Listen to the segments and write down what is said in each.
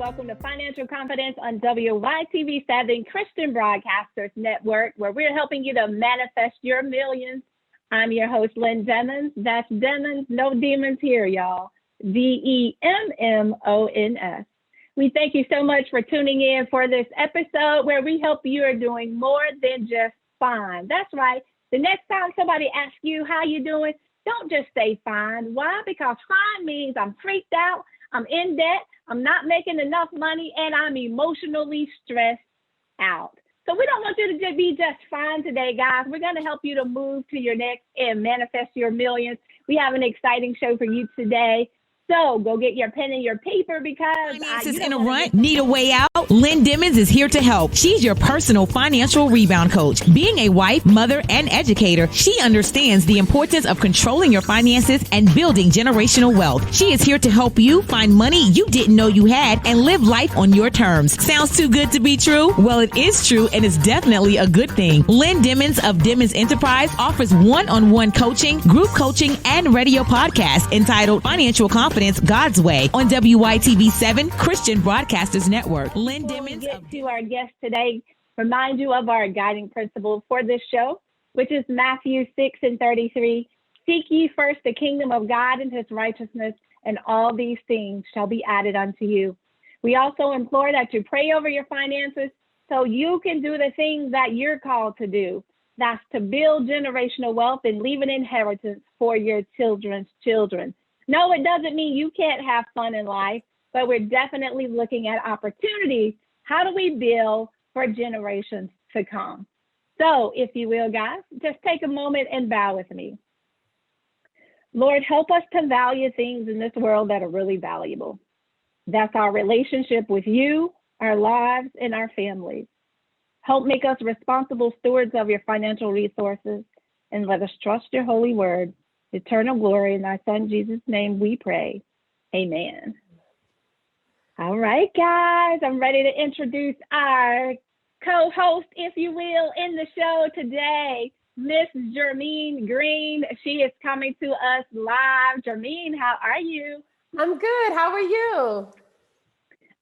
welcome to Financial Confidence on WYTV7 Christian Broadcasters Network, where we're helping you to manifest your millions. I'm your host, Lynn Dimmins. That's Dimmins, no demons here, y'all. Demmons. We thank you so much for tuning in for this episode where we hope you are doing more than just fine. That's right. The next time somebody asks you how you doing, don't just say fine. Why? Because fine means I'm freaked out, I'm in debt, I'm not making enough money, and I'm emotionally stressed out. So we don't want you to be just fine today, guys. We're going to help you to move to your next and manifest your millions. We have an exciting show for you today. So go get your pen and your paper because finances in a rut. Need a way out? Lynn Dimmins is here to help. She's your personal financial rebound coach. Being a wife, mother, and educator, she understands the importance of controlling your finances and building generational wealth. She is here to help you find money you didn't know you had and live life on your terms. Sounds too good to be true? Well, it is true, and it's definitely a good thing. Lynn Dimmins of Dimmins Enterprise offers one-on-one coaching, group coaching, and radio podcast entitled Financial Confidence God's Way on WYTV7 Christian Broadcasters Network. Lynn Dimmins. Get to our guest today. Remind you of our guiding principles for this show, which is Matthew 6:33. Seek ye first the kingdom of God and his righteousness, and all these things shall be added unto you. We also implore that you pray over your finances so you can do the things that you're called to do. That's to build generational wealth and leave an inheritance for your children's children. No, it doesn't mean you can't have fun in life, but we're definitely looking at opportunities. How do we build for generations to come? So, if you will, guys, just take a moment and bow with me. Lord, help us to value things in this world that are really valuable. That's our relationship with you, our lives, and our families. Help make us responsible stewards of your financial resources, and let us trust your holy word. Eternal glory in thy son Jesus' name we pray. Amen. All right, guys, I'm ready to introduce our co-host, if you will, in the show today, Miss Germeen Greene. She is coming to us live. Germeen, how are you? I'm good. How are you?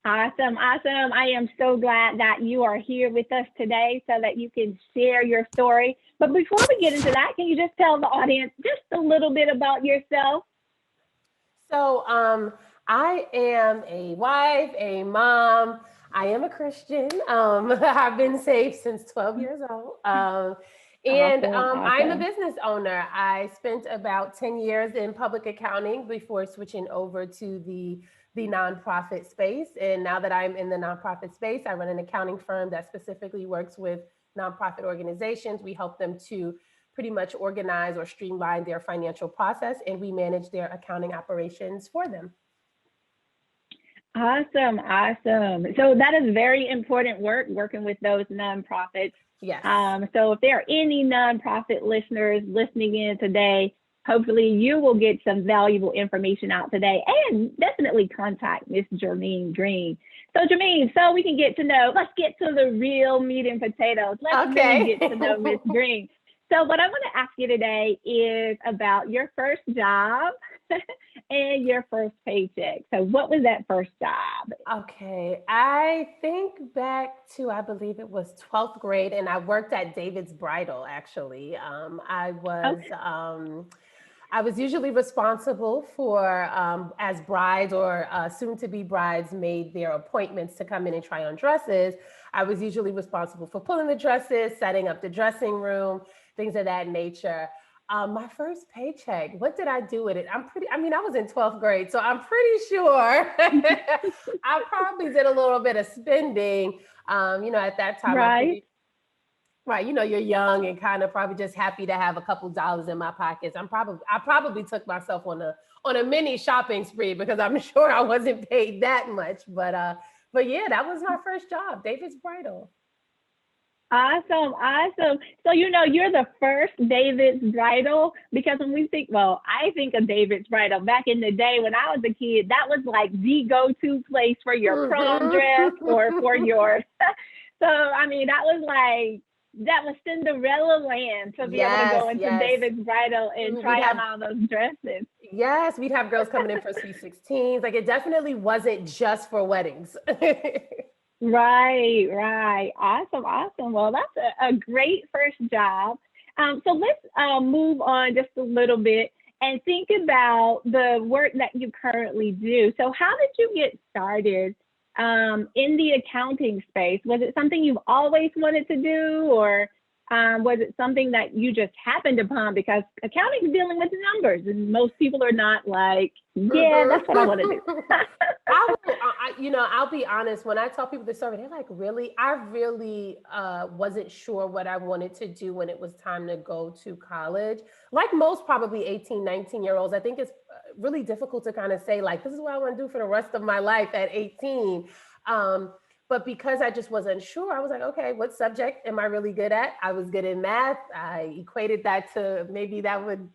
Awesome. I am so glad that you are here with us today so that you can share your story. But before we get into that, can you just tell the audience just a little bit about yourself? So I am a wife, a mom. I am a Christian. I've been saved since 12 years old. Awesome. I'm a business owner. I spent about 10 years in public accounting before switching over to the nonprofit space. And now that I'm in the nonprofit space, I run an accounting firm that specifically works with nonprofit organizations. We help them to pretty much organize or streamline their financial process, and we manage their accounting operations for them. Awesome. So that is very important work, working with those nonprofits. Yes. So if there are any nonprofit listeners listening in today, hopefully you will get some valuable information out today, and definitely contact Miss Germeen Greene. So Germeen, so we can let's get to the real meat and potatoes. Let's really get to know Miss Greene. So what I want to ask you today is about your first job and your first paycheck. So what was that first job? Okay, I think back to, I believe it was 12th grade, and I worked at David's Bridal, actually. I was usually responsible for, as brides or soon-to-be brides made their appointments to come in and try on dresses, I was usually responsible for pulling the dresses, setting up the dressing room, things of that nature. My first paycheck, what did I do with it? I was in 12th grade, so I'm pretty sure I probably did a little bit of spending, at that time. Right. Right, you're young and kind of probably just happy to have a couple dollars in my pockets. I probably took myself on a mini shopping spree because I'm sure I wasn't paid that much. But yeah, that was my first job, David's Bridal. Awesome. So you're the first David's Bridal, because when we think, I think of David's Bridal back in the day when I was a kid, that was like the go-to place for your prom dress or for your. So that was Cinderella land to be able to go into David's Bridal and try on all those dresses. Yes, we'd have girls coming in for sweet 16s. Like it definitely wasn't just for weddings. Right, right. Awesome, awesome. Well, that's a great first job. So let's move on just a little bit and think about the work that you currently do. So how did you get started in the accounting space? Was it something you've always wanted to do, or was it something that you just happened upon? Because accounting is dealing with numbers, and most people are not like, yeah, that's what I want to do. I'll be honest. When I tell people this story, they're like, really? I really wasn't sure what I wanted to do when it was time to go to college. Like most probably 18, 19-year-olds, I think it's really difficult to kind of say, like, this is what I want to do for the rest of my life at 18. But because I just wasn't sure, I was like, okay, what subject am I really good at? I was good in math. I equated that to maybe that would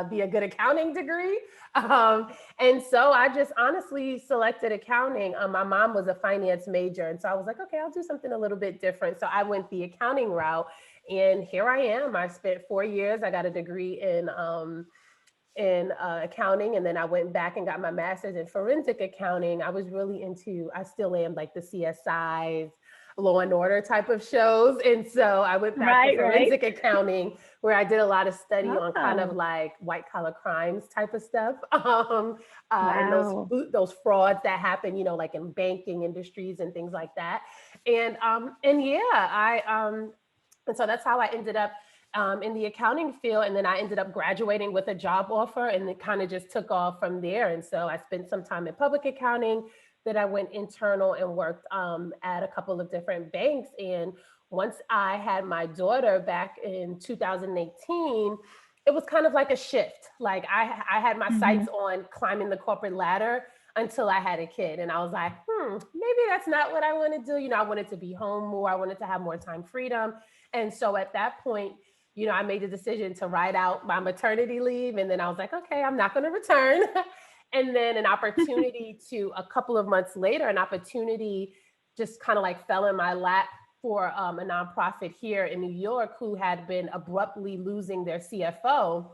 be a good accounting degree. And so I just honestly selected accounting. My mom was a finance major. And so I was like, okay, I'll do something a little bit different. So I went the accounting route, and here I am. I spent 4 years. I got a degree in accounting, and then I went back and got my master's in forensic accounting. I was really into, I still am, like the CSIs, Law and Order type of shows. And so I went back to forensic accounting, where I did a lot of study on kind of like white collar crimes type of stuff. And those frauds that happen, you know, like in banking industries and things like that. And so that's how I ended up in the accounting field. And then I ended up graduating with a job offer, and it kind of just took off from there. And so I spent some time in public accounting. Then I went internal and worked at a couple of different banks. And once I had my daughter back in 2018, it was kind of like a shift. Like I had my sights on climbing the corporate ladder until I had a kid. And I was like, maybe that's not what I want to do. You know, I wanted to be home more. I wanted to have more time freedom. And so at that point, you know, I made the decision to ride out my maternity leave. And then I was like, okay, I'm not going to return. And then an opportunity a couple of months later, an opportunity just kind of like fell in my lap for a nonprofit here in New York who had been abruptly losing their CFO.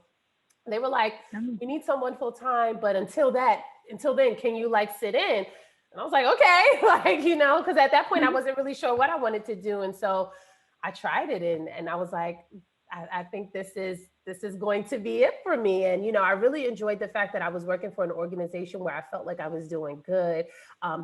They were like, we need someone full time, but until then, can you like sit in? And I was like, okay, like, you know, because at that point I wasn't really sure what I wanted to do. And so I tried it, and I was like, I think this is going to be it for me. And, you know, I really enjoyed the fact that I was working for an organization where I felt like I was doing good.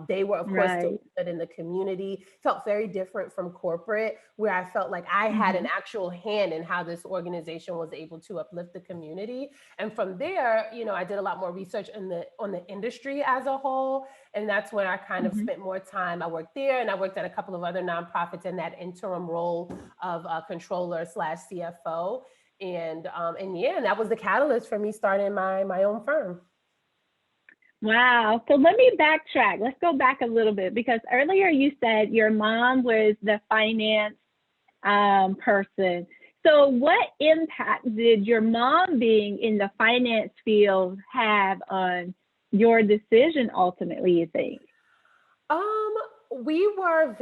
They were, of course, doing good in the community. Felt very different from corporate, where I felt like I had an actual hand in how this organization was able to uplift the community. And from there, you know, I did a lot more research on the industry as a whole. And that's when I kind of spent more time. I worked there, and I worked at a couple of other nonprofits in that interim role of controller/CFO. And that was the catalyst for me starting my own firm. Wow. So let me backtrack. Let's go back a little bit, because earlier you said your mom was the finance person. So what impact did your mom being in the finance field have on your decision ultimately, you think? We were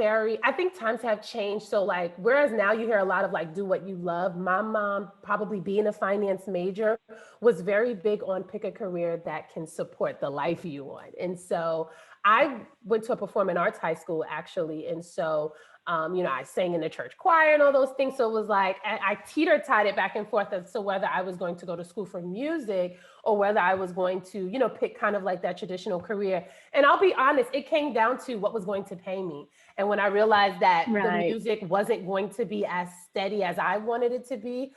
I think times have changed. So like, whereas now you hear a lot of like, do what you love, my mom, probably being a finance major, was very big on pick a career that can support the life you want. And so I went to a performing arts high school, actually. And so, you know, I sang in the church choir and all those things. So it was like, I teeter-totted back and forth as to whether I was going to go to school for music or whether I was going to, you know, pick kind of like that traditional career. And I'll be honest, it came down to what was going to pay me. And when I realized that the music wasn't going to be as steady as I wanted it to be,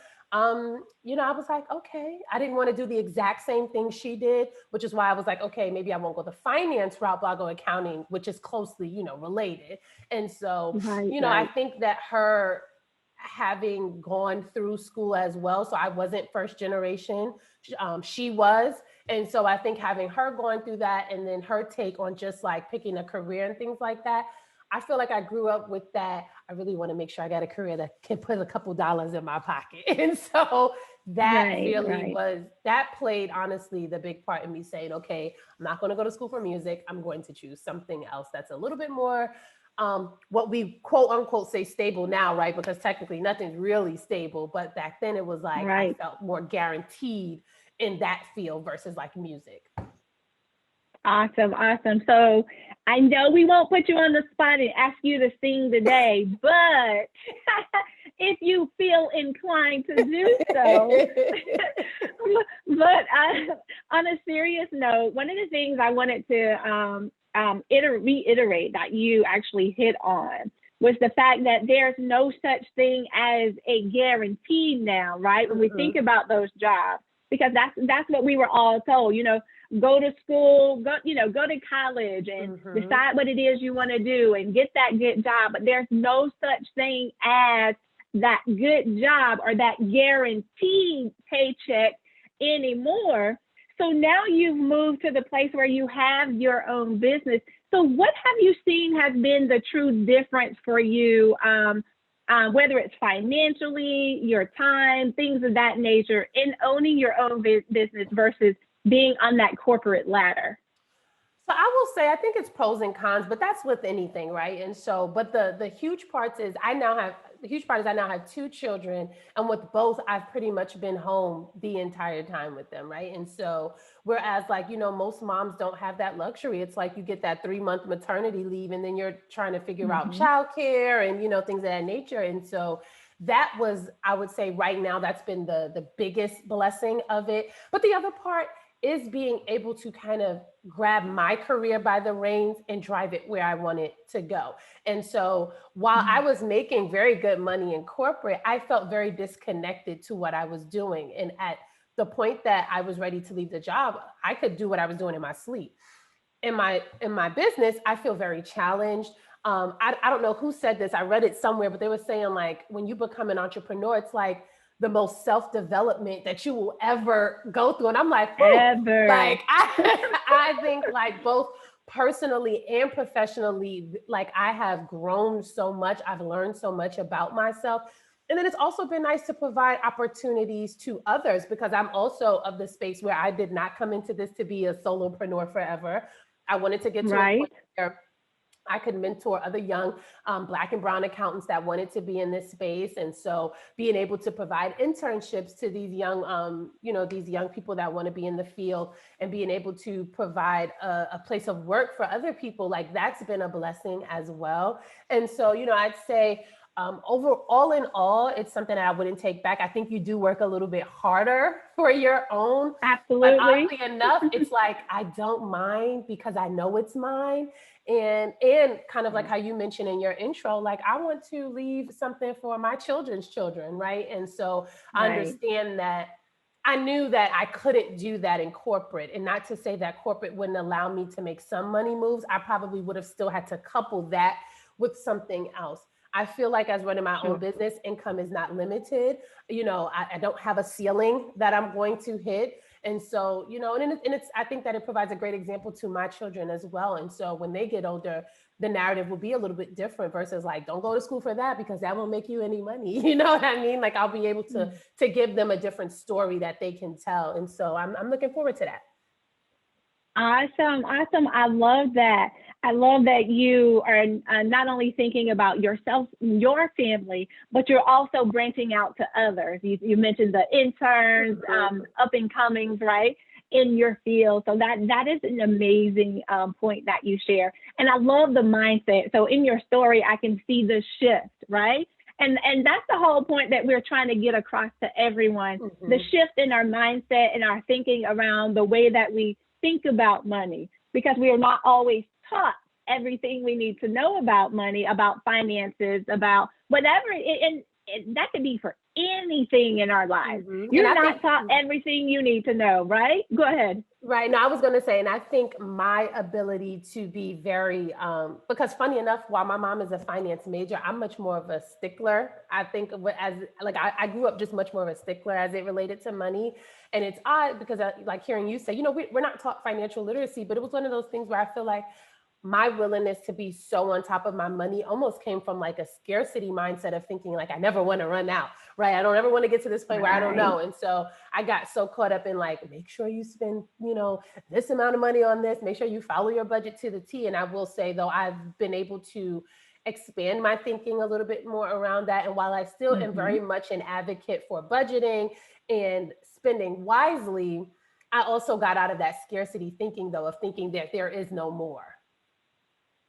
you know, I was like, okay, I didn't want to do the exact same thing she did, which is why I was like, okay, maybe I won't go the finance route, but I'll go accounting, which is closely, you know, related. And so, you know, I think that her having gone through school as well, so I wasn't first generation, she was. And so I think having her going through that, and then her take on just like picking a career and things like that, I feel like I grew up with that. I really want to make sure I got a career that can put a couple dollars in my pocket. And so that that played honestly the big part in me saying, okay, I'm not going to go to school for music. I'm going to choose something else that's a little bit more what we quote unquote say stable now, right? Because technically nothing's really stable. But back then it was like, I felt more guaranteed in that field versus like music. Awesome. So I know we won't put you on the spot and ask you to sing today, but if you feel inclined to do so. But on a serious note, one of the things I wanted to reiterate that you actually hit on was the fact that there's no such thing as a guarantee now, right? When we think about those jobs, because that's what we were all told, go to school, go to college and decide what it is you want to do and get that good job. But there's no such thing as that good job or that guaranteed paycheck anymore. So now you've moved to the place where you have your own business. So what have you seen has been the true difference for you, whether it's financially, your time, things of that nature, in owning your own business versus being on that corporate ladder? So I will say, I think it's pros and cons, but that's with anything, right? And so, but the huge part is I now have 2 children, and with both, I've pretty much been home the entire time with them, right? And so, whereas like, most moms don't have that luxury. It's like you get that 3-month maternity leave, and then you're trying to figure out childcare and, things of that nature. And so that was, I would say right now, that's been the biggest blessing of it. But the other part is being able to kind of grab my career by the reins and drive it where I want it to go. And so while I was making very good money in corporate, I felt very disconnected to what I was doing. And at the point that I was ready to leave the job, I could do what I was doing in my sleep. In my business, I feel very challenged. I don't know who said this. I read it somewhere, but they were saying like, when you become an entrepreneur, it's the most self-development that you will ever go through. And I'm like, ever. Like I think like both personally and professionally, like I have grown so much. I've learned so much about myself. And then it's also been nice to provide opportunities to others, because I'm also of the space where I did not come into this to be a solopreneur forever. I wanted to get to a point where I could mentor other young Black and Brown accountants that wanted to be in this space. And so being able to provide internships to these young, these young people that want to be in the field, and being able to provide a place of work for other people, like that's been a blessing as well. And so, I'd say all in all, it's something that I wouldn't take back. I think you do work a little bit harder for your own. Absolutely. But oddly enough, it's like, I don't mind because I know it's mine. And kind of like how you mentioned in your intro, like I want to leave something for my children's children, right? And so I understand that I knew that I couldn't do that in corporate, and not to say that corporate wouldn't allow me to make some money moves. I probably would have still had to couple that with something else. I feel like as running my own business, income is not limited. I don't have a ceiling that I'm going to hit. And so, I think that it provides a great example to my children as well. And so when they get older, the narrative will be a little bit different versus like, don't go to school for that because that won't make you any money. You know what I mean? Like I'll be able to give them a different story that they can tell. And so I'm looking forward to that. Awesome. I love that. I love that you are not only thinking about yourself, your family, but you're also branching out to others. You mentioned the interns, up and comings, right, in your field. So that is an amazing point that you share. And I love the mindset. So in your story, I can see the shift, right? And that's the whole point that we're trying to get across to everyone. The shift in our mindset and our thinking around the way that we think about money, because we are not always taught everything we need to know about money, about finances, about whatever. And that could be for anything in our lives. You're not taught everything you need to know, right? Go ahead. Right. No, I was going to say, and I think my ability to be very, because funny enough, while my mom is a finance major, I'm much more of a stickler. I think I grew up just much more of a stickler as it related to money. And it's odd because like hearing you say, we're not taught financial literacy, but it was one of those things where I feel like my willingness to be so on top of my money almost came from like a scarcity mindset of thinking like, I never want to run out, right? I don't ever want to get to this point where I don't know. And so I got so caught up in like, make sure you spend, this amount of money on this, make sure you follow your budget to the T. And I will say though, I've been able to expand my thinking a little bit more around that. And while I still am very much an advocate for budgeting and spending wisely, I also got out of that scarcity thinking, though, of thinking that there is no more.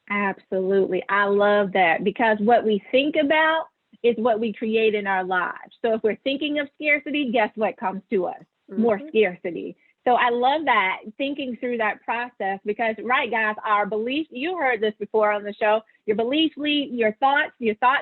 Absolutely. I love that, because what we think about is what we create in our lives. So if we're thinking of scarcity, guess what comes to us? More scarcity. So I love that, thinking through that process, because, right, guys, our beliefs, you heard this before on the show, your beliefs lead your thoughts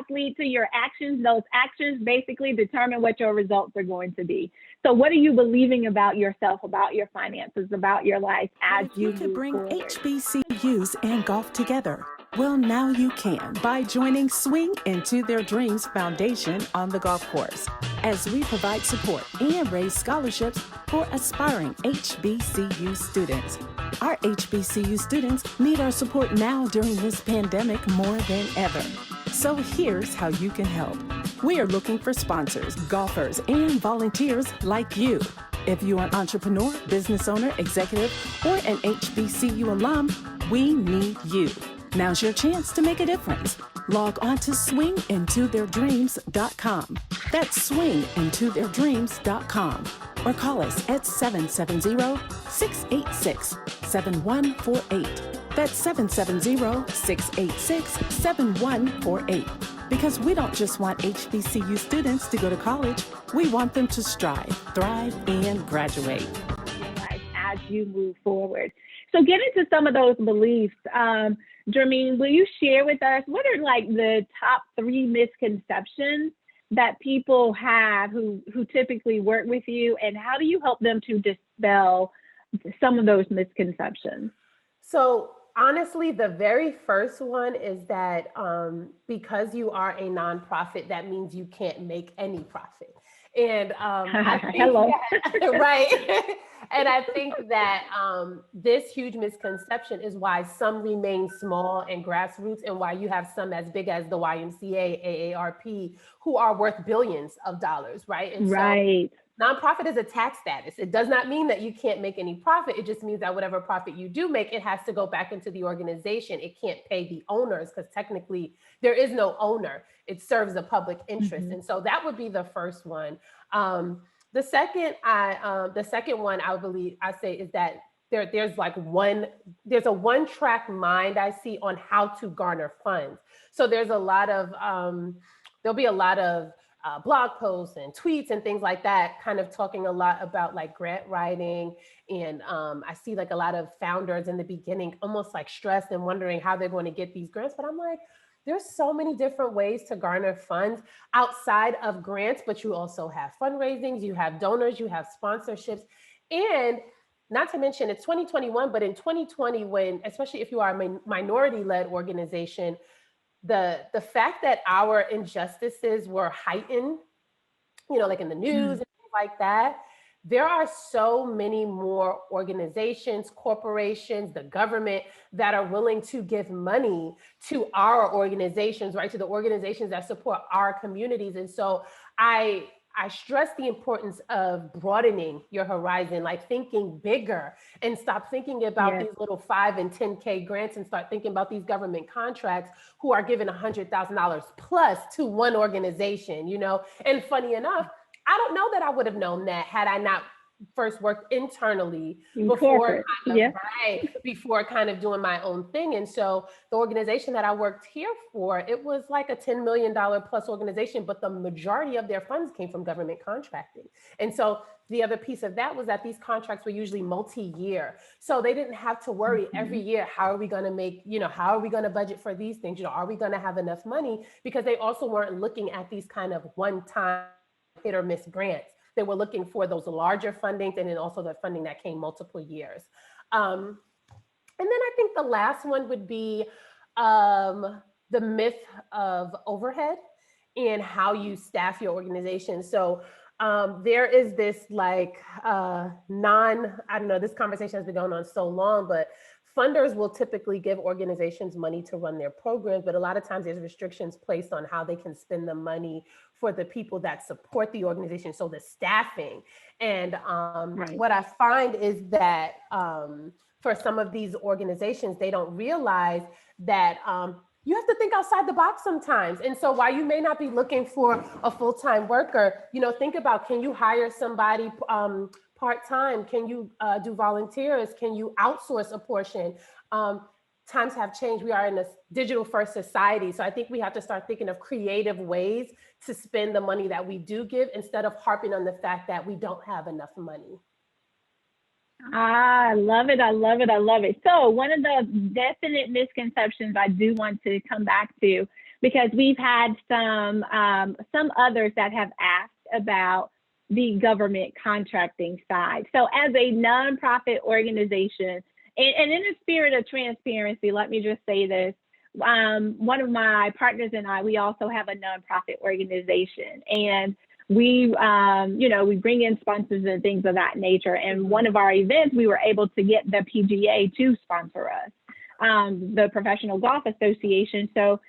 lead to your actions. Those actions basically determine what your results are going to be. So what are you believing about yourself, about your finances, about your life as you could bring forward? HBCUs and golf together? Well, now you can by joining Swing Into Their Dreams Foundation on the golf course, as we provide support and raise scholarships for aspiring HBCU students. Our HBCU students need our support now during this pandemic more than ever. So here's how you can help. We are looking for sponsors, golfers, and volunteers like you. If you're an entrepreneur, business owner, executive, or an HBCU alum, we need you. Now's your chance to make a difference. Log on to swingintothirdreams.com. That's swingintothirdreams.com. Or call us at 770-686-7148. That's 770-686-7148. Because we don't just want HBCU students to go to college, we want them to strive, thrive, and graduate. As you move forward. So get into some of those beliefs. Germeen, will you share with us what are like the top 3 misconceptions that people have who typically work with you, and how do you help them to dispel some of those misconceptions? So honestly, the very first one is that because you are a nonprofit, that means you can't make any profit. And I think hello, that, right? And I think that this huge misconception is why some remain small and grassroots, and why you have some as big as the YMCA, AARP, who are worth billions of dollars, right? And right. So nonprofit is a tax status. It does not mean that you can't make any profit. It just means that whatever profit you do make, it has to go back into the organization. It can't pay the owners, because technically there is no owner. It serves a public interest. And so that would be the first one. The second one I say is that there's a one-track mind I see on how to garner funds. So there's a lot of there'll be a lot of blog posts and tweets and things like that, kind of talking a lot about like grant writing. And I see like a lot of founders in the beginning almost like stressed and wondering how they're going to get these grants. But I'm like, there's so many different ways to garner funds outside of grants, but you also have fundraisings, you have donors, you have sponsorships. And not to mention, it's 2021, but in 2020, when, especially if you are a minority-led organization, the fact that our injustices were heightened, like in the news and things like that, there are so many more organizations, corporations, the government that are willing to give money to our organizations, right? To the organizations that support our communities. And so I stress the importance of broadening your horizon, like thinking bigger, and stop thinking about these little 5 and 10K grants, and start thinking about these government contracts who are giving $100,000 plus to one organization, And funny enough, I don't know that I would have known that had I not first worked internally before kind of doing my own thing. And so the organization that I worked here for, it was like a $10 million plus organization, but the majority of their funds came from government contracting. And so the other piece of that was that these contracts were usually multi-year. So they didn't have to worry every year, how are we going to make, how are we going to budget for these things? Are we going to have enough money? Because they also weren't looking at these kind of one-time hit or miss grants. They were looking for those larger fundings, and then also the funding that came multiple years. And then I think the last one would be the myth of overhead and how you staff your organization. So there is this this conversation has been going on so long, but funders will typically give organizations money to run their programs, but a lot of times there's restrictions placed on how they can spend the money for the people that support the organization, so the staffing. And what I find is that for some of these organizations, they don't realize that you have to think outside the box sometimes. And so while you may not be looking for a full-time worker, think about, can you hire somebody part-time? Can you do volunteers? Can you outsource a portion? Times have changed. We are in a digital first society. So I think we have to start thinking of creative ways to spend the money that we do give instead of harping on the fact that we don't have enough money. I love it. I love it. I love it. So one of the definite misconceptions I do want to come back to, because we've had some others that have asked about the government contracting side. So as a nonprofit organization, and in the spirit of transparency, let me just say this. One of my partners and I, we also have a nonprofit organization, and we bring in sponsors and things of that nature. And one of our events, we were able to get the PGA to sponsor us, the Professional Golf Association. So,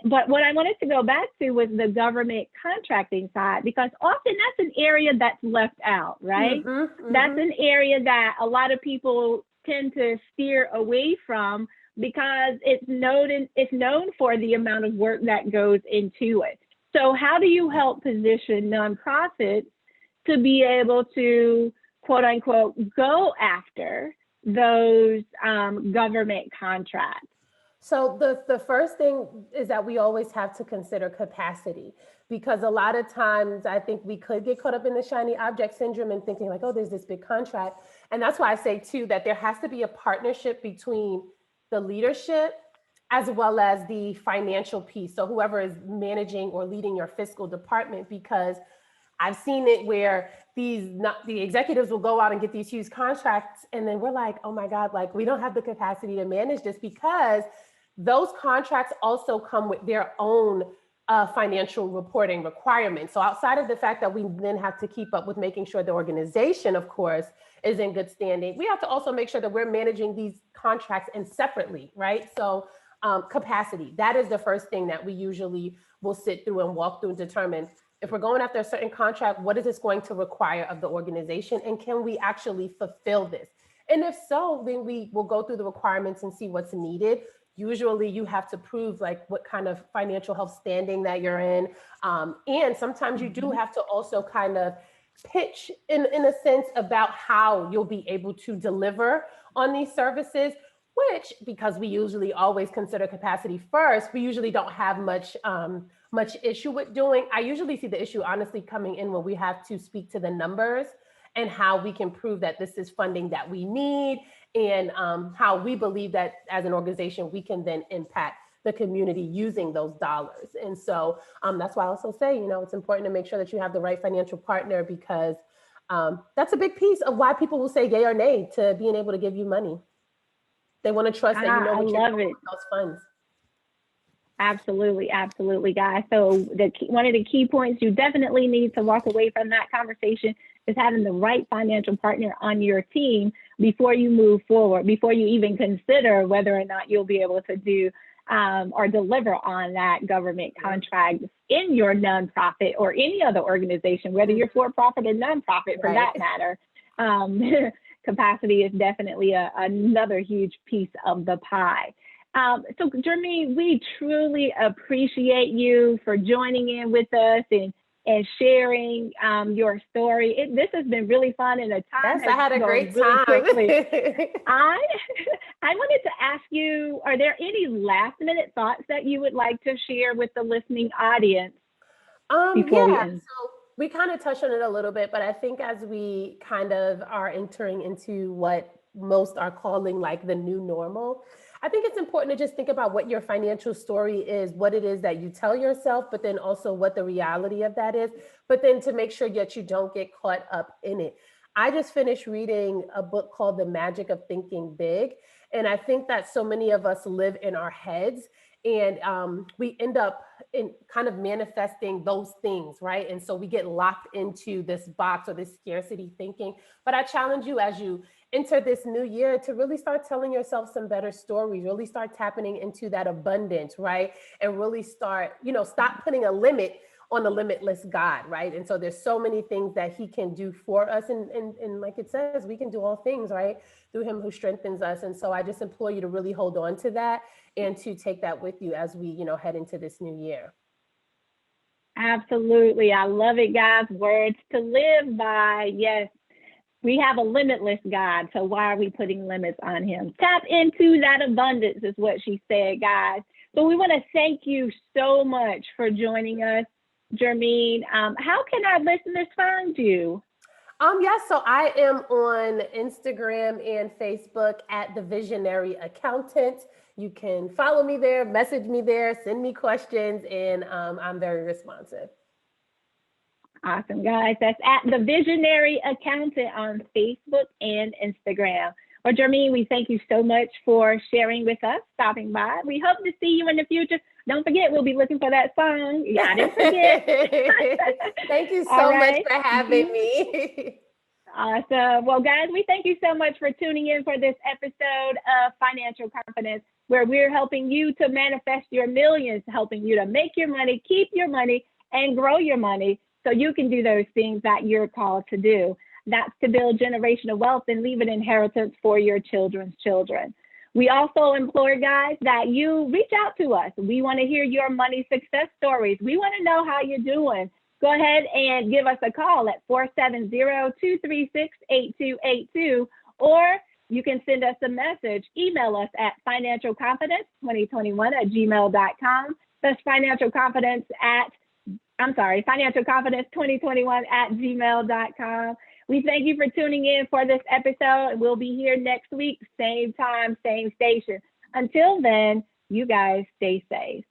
but what I wanted to go back to was the government contracting side, because often that's an area that's left out, right? That's an area that a lot of people tend to steer away from because it's known for the amount of work that goes into it. So how do you help position nonprofits to be able to, quote unquote, go after those government contracts? So the first thing is that we always have to consider capacity, because a lot of times I think we could get caught up in the shiny object syndrome and thinking like, oh, there's this big contract. And that's why I say too, that there has to be a partnership between the leadership as well as the financial piece. So whoever is managing or leading your fiscal department, because I've seen it where the executives will go out and get these huge contracts. And then we're like, oh my God, like we don't have the capacity to manage this, because those contracts also come with their own financial reporting requirements. So outside of the fact that we then have to keep up with making sure the organization, of course, is in good standing, we have to also make sure that we're managing these contracts and separately, right? So capacity, that is the first thing that we usually will sit through and walk through and determine if we're going after a certain contract, what is this going to require of the organization, and can we actually fulfill this? And if so, then we will go through the requirements and see what's needed. Usually you have to prove like what kind of financial health standing that you're in. And sometimes you do have to also kind of pitch in a sense about how you'll be able to deliver on these services, which, because we usually always consider capacity first, we usually don't have much issue with doing. I usually see the issue honestly coming in when we have to speak to the numbers and how we can prove that this is funding that we need, and how we believe that as an organization, we can then impact the community using those dollars. And so that's why I also say, it's important to make sure that you have the right financial partner, because that's a big piece of why people will say yay or nay to being able to give you money. They want to trust that you know what you're doing with those funds. Absolutely, absolutely, guys. So one of the key points you definitely need to walk away from that conversation is having the right financial partner on your team before you move forward, before you even consider whether or not you'll be able to do or deliver on that government contract in your nonprofit or any other organization, whether you're for-profit or nonprofit for that matter. Capacity is definitely another huge piece of the pie. So Germeen, we truly appreciate you for joining in with us and sharing your story. This has been really fun, and the time I had a great time. I wanted to ask you, are there any last minute thoughts that you would like to share with the listening audience before we end? So we kind of touched on it a little bit, but I think as we kind of are entering into what most are calling like the new normal, I think it's important to just think about what your financial story is, what it is that you tell yourself, but then also what the reality of that is, but then to make sure that you don't get caught up in it. I just finished reading a book called The Magic of Thinking Big. And I think that so many of us live in our heads, and we end up in kind of manifesting those things, right? And so we get locked into this box or this scarcity thinking. But I challenge you as you enter this new year to really start telling yourself some better stories, really start tapping into that abundance, right? And really start, stop putting a limit on the limitless God, right? And so there's so many things that he can do for us. And like it says, we can do all things, right? Through him who strengthens us. And so I just implore you to really hold on to that and to take that with you as we, head into this new year. Absolutely. I love it, guys. Words to live by. Yes. We have a limitless God, so why are we putting limits on him? Tap into that abundance is what she said, guys. So we want to thank you so much for joining us, Germeen. How can our listeners find you? Yes, so I am on Instagram and Facebook at The Visionary Accountant. You can follow me there, message me there, send me questions, and I'm very responsive. Awesome, guys. That's at The Visionary Accountant on Facebook and Instagram. Well, Germeen, we thank you so much for sharing with us, stopping by. We hope to see you in the future. Don't forget, we'll be looking for that song. Yeah, I didn't forget. Thank you so much for having me. Awesome. Well, guys, we thank you so much for tuning in for this episode of Financial Confidence, where we're helping you to manifest your millions, helping you to make your money, keep your money, and grow your money, so you can do those things that you're called to do. That's to build generational wealth and leave an inheritance for your children's children. We also implore, guys, that you reach out to us. We want to hear your money success stories. We want to know how you're doing. Go ahead and give us a call at 470-236-8282, or you can send us a message. Email us at financialconfidence2021@gmail.com. That's financialconfidence2021@gmail.com. We thank you for tuning in for this episode. We'll be here next week, same time, same station. Until then, you guys stay safe.